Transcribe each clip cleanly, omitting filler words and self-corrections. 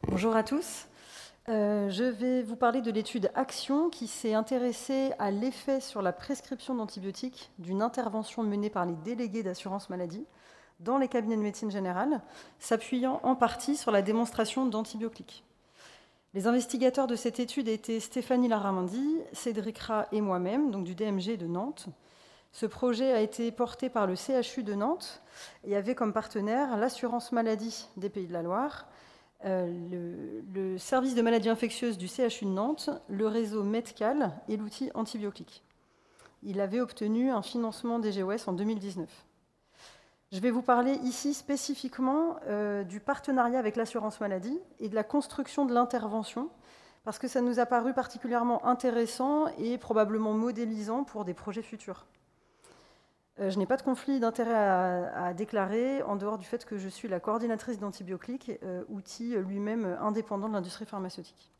Bonjour à tous. Je vais vous parler de l'étude Action qui s'est intéressée à l'effet sur la prescription d'antibiotiques d'une intervention menée par les délégués d'assurance maladie dans les cabinets de médecine générale, s'appuyant en partie sur la démonstration d'antibiotiques. Les investigateurs de cette étude étaient Stéphanie Laramendi, Cédric Rat et moi-même, donc du DMG de Nantes. Ce projet a été porté par le CHU de Nantes et avait comme partenaire l'assurance maladie des Pays de la Loire, le service de maladies infectieuses du CHU de Nantes, le réseau Medcal et l'outil Antibiotiques. Il avait obtenu un financement des GOS en 2019. Je vais vous parler ici spécifiquement du partenariat avec l'assurance maladie et de la construction de l'intervention, parce que ça nous a paru particulièrement intéressant et probablement modélisant pour des projets futurs. Je n'ai pas de conflit d'intérêt à déclarer, en dehors du fait que je suis la coordinatrice d'Antibiotiques, outil lui-même indépendant de l'industrie pharmaceutique.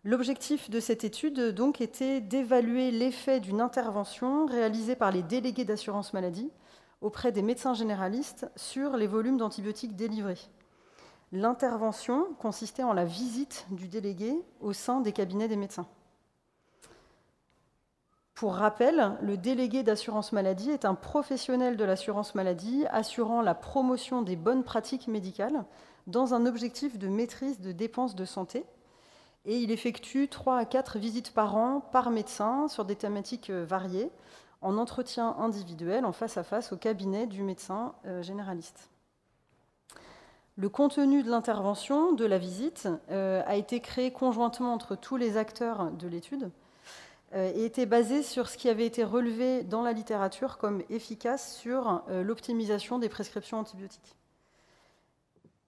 L'objectif de cette étude donc était d'évaluer l'effet d'une intervention réalisée par les délégués d'assurance maladie auprès des médecins généralistes sur les volumes d'antibiotiques délivrés. L'intervention consistait en la visite du délégué au sein des cabinets des médecins. Pour rappel, le délégué d'assurance maladie est un professionnel de l'assurance maladie assurant la promotion des bonnes pratiques médicales dans un objectif de maîtrise de dépenses de santé. Et il effectue 3 à 4 visites par an par médecin sur des thématiques variées, en entretien individuel, en face à face au cabinet du médecin généraliste. Le contenu de l'intervention, de la visite, a été créé conjointement entre tous les acteurs de l'étude et était basé sur ce qui avait été relevé dans la littérature comme efficace sur l'optimisation des prescriptions antibiotiques.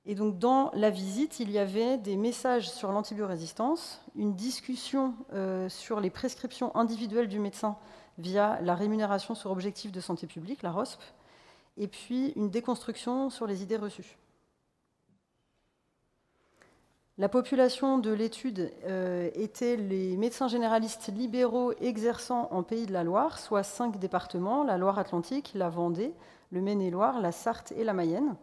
Et donc dans la visite, il y avait des messages sur l'antibiorésistance, une discussion sur les prescriptions individuelles du médecin via la rémunération sur objectif de santé publique, la ROSP, et puis une déconstruction sur les idées reçues. La population de l'étude était les médecins généralistes libéraux exerçant en Pays de la Loire, soit 5 départements, la Loire-Atlantique, la Vendée, le Maine-et-Loire, la Sarthe et la Mayenne,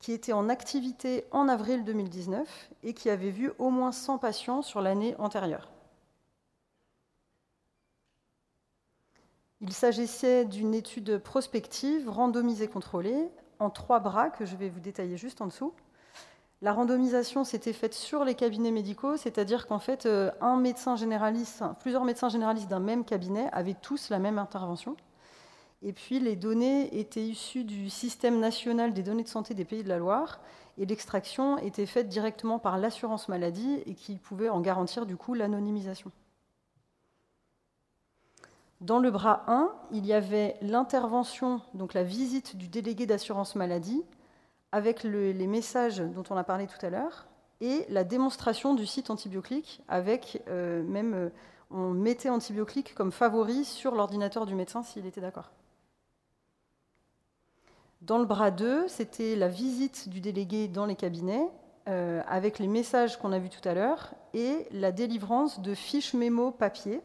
qui étaient en activité en avril 2019 et qui avaient vu au moins 100 patients sur l'année antérieure. Il s'agissait d'une étude prospective, randomisée contrôlée, en 3 bras que je vais vous détailler juste en dessous. La randomisation s'était faite sur les cabinets médicaux, c'est-à-dire qu'en fait, plusieurs médecins généralistes d'un même cabinet avaient tous la même intervention. Et puis, les données étaient issues du système national des données de santé des Pays de la Loire, et l'extraction était faite directement par l'assurance maladie et qui pouvait en garantir du coup l'anonymisation. Dans le bras 1, il y avait l'intervention, donc la visite du délégué d'assurance maladie, avec les messages dont on a parlé tout à l'heure, et la démonstration du site Antibiotiques, avec on mettait Antibiotiques comme favori sur l'ordinateur du médecin s'il était d'accord. Dans le bras 2, c'était la visite du délégué dans les cabinets, avec les messages qu'on a vus tout à l'heure, et la délivrance de fiches mémo papier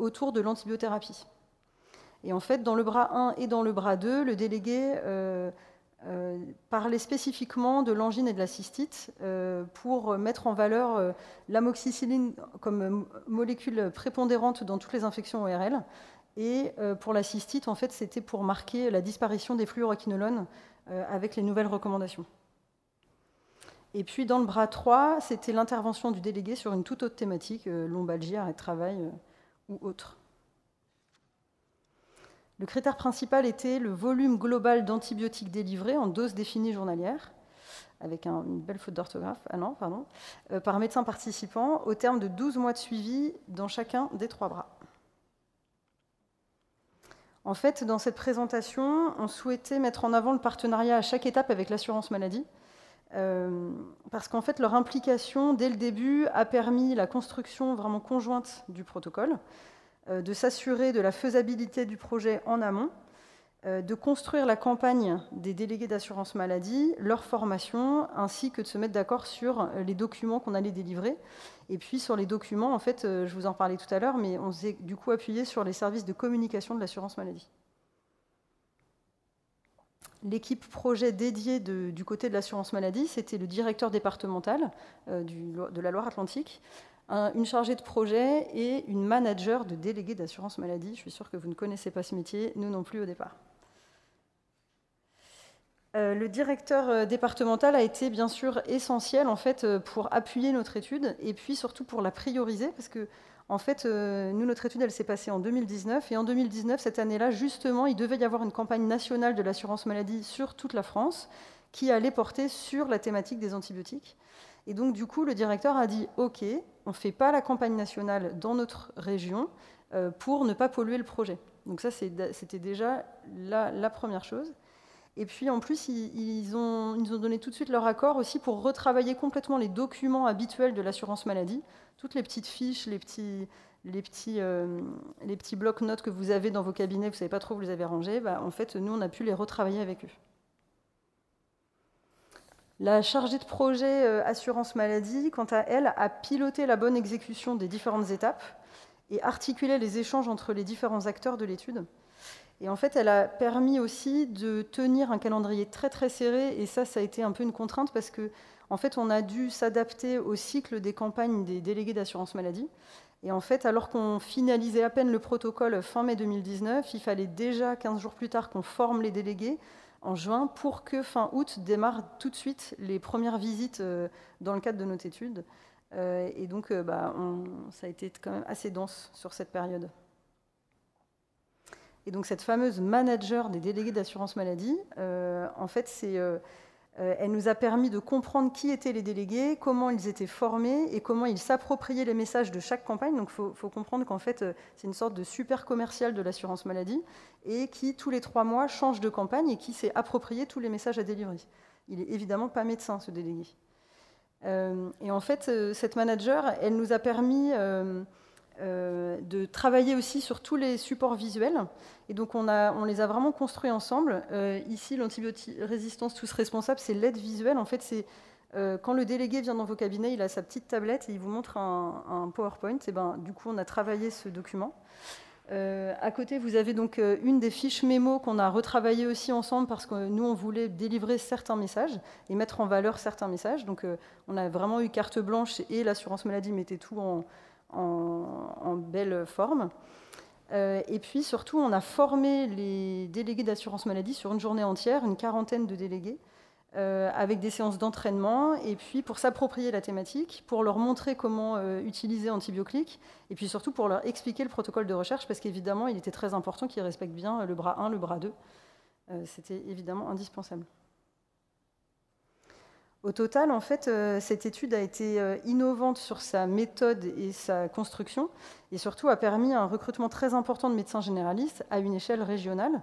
autour de l'antibiothérapie. Et en fait, dans le bras 1 et dans le bras 2, le délégué parlait spécifiquement de l'angine et de la cystite pour mettre en valeur l'amoxicilline comme molécule prépondérante dans toutes les infections ORL. Et pour la cystite, en fait, c'était pour marquer la disparition des fluoroquinolones avec les nouvelles recommandations. Et puis dans le bras 3, c'était l'intervention du délégué sur une toute autre thématique, lombalgie, arrêt de travail ou autre. Le critère principal était le volume global d'antibiotiques délivrés en doses définies journalières, avec une belle faute d'orthographe, par médecin participant, au terme de 12 mois de suivi dans chacun des 3 bras. En fait, dans cette présentation, on souhaitait mettre en avant le partenariat à chaque étape avec l'assurance maladie, parce qu'en fait, leur implication, dès le début, a permis la construction vraiment conjointe du protocole, de s'assurer de la faisabilité du projet en amont, de construire la campagne des délégués d'assurance maladie, leur formation, ainsi que de se mettre d'accord sur les documents qu'on allait délivrer. Et puis sur les documents, en fait, je vous en parlais tout à l'heure, mais on s'est du coup appuyé sur les services de communication de l'assurance maladie. L'équipe projet dédiée du côté de l'assurance maladie, c'était le directeur départemental de la Loire-Atlantique, une chargée de projet et une manager de délégué d'assurance maladie. Je suis sûre que vous ne connaissez pas ce métier, nous non plus au départ. Le directeur départemental a été bien sûr essentiel en fait, pour appuyer notre étude et puis surtout pour la prioriser parce que en fait, nous, notre étude, elle s'est passée en 2019 et en 2019, cette année-là, justement, il devait y avoir une campagne nationale de l'assurance maladie sur toute la France qui allait porter sur la thématique des antibiotiques. Et donc, du coup, le directeur a dit « Ok, on ne fait pas la campagne nationale dans notre région pour ne pas polluer le projet. » Donc ça, c'était déjà la première chose. Et puis, en plus, ils nous ont donné tout de suite leur accord aussi pour retravailler complètement les documents habituels de l'assurance maladie, toutes les petites fiches, les petits blocs-notes que vous avez dans vos cabinets, vous ne savez pas trop où vous les avez rangés. En fait, nous, on a pu les retravailler avec eux. La chargée de projet assurance maladie, quant à elle, a piloté la bonne exécution des différentes étapes et articulé les échanges entre les différents acteurs de l'étude. Et en fait, elle a permis aussi de tenir un calendrier très très serré, et ça a été un peu une contrainte parce que, en fait, on a dû s'adapter au cycle des campagnes des délégués d'assurance maladie. Et en fait, alors qu'on finalisait à peine le protocole fin mai 2019, il fallait déjà 15 jours plus tard qu'on forme les délégués en juin pour que fin août démarrent tout de suite les premières visites dans le cadre de notre étude. Et donc, ça a été quand même assez dense sur cette période. Et donc cette fameuse manager des délégués d'assurance maladie, en fait, elle nous a permis de comprendre qui étaient les délégués, comment ils étaient formés et comment ils s'appropriaient les messages de chaque campagne. Donc il faut comprendre qu'en fait, c'est une sorte de super commercial de l'assurance maladie et qui, tous les 3 mois, change de campagne et qui s'est approprié tous les messages à délivrer. Il n'est évidemment pas médecin, ce délégué. Et en fait, cette manager, elle nous a permis de travailler aussi sur tous les supports visuels. Et donc, on les a vraiment construits ensemble. Ici, l'antibiorésistance tous responsables, c'est l'aide visuelle. En fait, c'est quand le délégué vient dans vos cabinets, il a sa petite tablette et il vous montre un PowerPoint. Et du coup, on a travaillé ce document. À côté, vous avez donc une des fiches mémo qu'on a retravaillé aussi ensemble parce que nous, on voulait délivrer certains messages et mettre en valeur certains messages. Donc, on a vraiment eu carte blanche et l'assurance maladie mettait tout en belle forme. Et puis surtout, on a formé les délégués d'assurance maladie sur une journée entière, une 40aine de délégués, avec des séances d'entraînement, et puis pour s'approprier la thématique, pour leur montrer comment utiliser AntibioClick, et puis surtout pour leur expliquer le protocole de recherche, parce qu'évidemment, il était très important qu'ils respectent bien le bras 1, le bras 2. C'était évidemment indispensable. Au total, en fait, cette étude a été innovante sur sa méthode et sa construction, et surtout a permis un recrutement très important de médecins généralistes à une échelle régionale.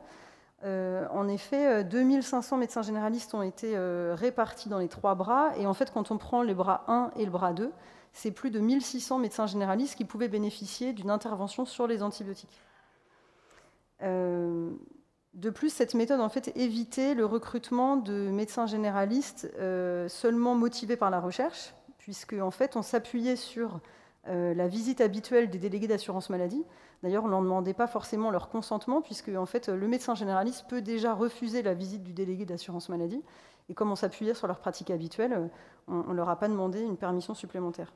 En effet, 2500 médecins généralistes ont été répartis dans les 3 bras, et en fait, quand on prend les bras 1 et le bras 2, c'est plus de 1600 médecins généralistes qui pouvaient bénéficier d'une intervention sur les antibiotiques. De plus, cette méthode en fait évitait le recrutement de médecins généralistes seulement motivés par la recherche, puisque en fait on s'appuyait sur la visite habituelle des délégués d'assurance maladie. D'ailleurs, on ne leur demandait pas forcément leur consentement, puisque en fait le médecin généraliste peut déjà refuser la visite du délégué d'assurance maladie. Et comme on s'appuyait sur leur pratique habituelle, on ne leur a pas demandé une permission supplémentaire.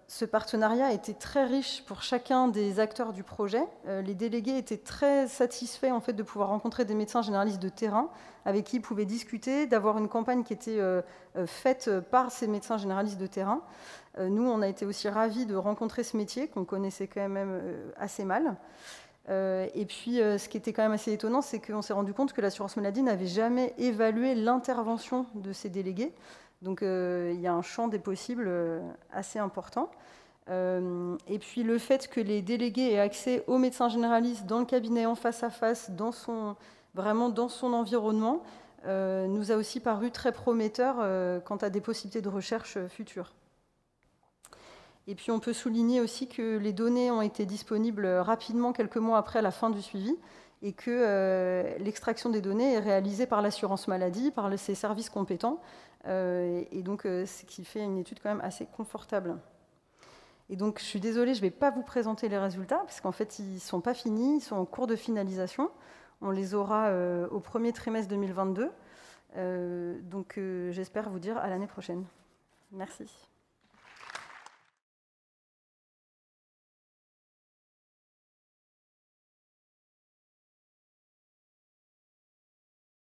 Ce partenariat était très riche pour chacun des acteurs du projet. Les délégués étaient très satisfaits en fait, de pouvoir rencontrer des médecins généralistes de terrain avec qui ils pouvaient discuter, d'avoir une campagne qui était faite par ces médecins généralistes de terrain. Nous, on a été aussi ravis de rencontrer ce métier qu'on connaissait quand même assez mal. Et puis, ce qui était quand même assez étonnant, c'est qu'on s'est rendu compte que l'assurance maladie n'avait jamais évalué l'intervention de ces délégués. Donc, il y a un champ des possibles assez important. Et puis, le fait que les délégués aient accès aux médecins généralistes dans le cabinet en face à face, vraiment dans son environnement, nous a aussi paru très prometteur quant à des possibilités de recherche futures. Et puis, on peut souligner aussi que les données ont été disponibles rapidement, quelques mois après la fin du suivi, et que l'extraction des données est réalisée par l'assurance maladie, par ses services compétents, et donc ce qui fait une étude quand même assez confortable. Et donc, je suis désolée, je ne vais pas vous présenter les résultats, parce qu'en fait, ils ne sont pas finis, ils sont en cours de finalisation. On les aura au premier trimestre 2022. Donc, j'espère vous dire à l'année prochaine. Merci.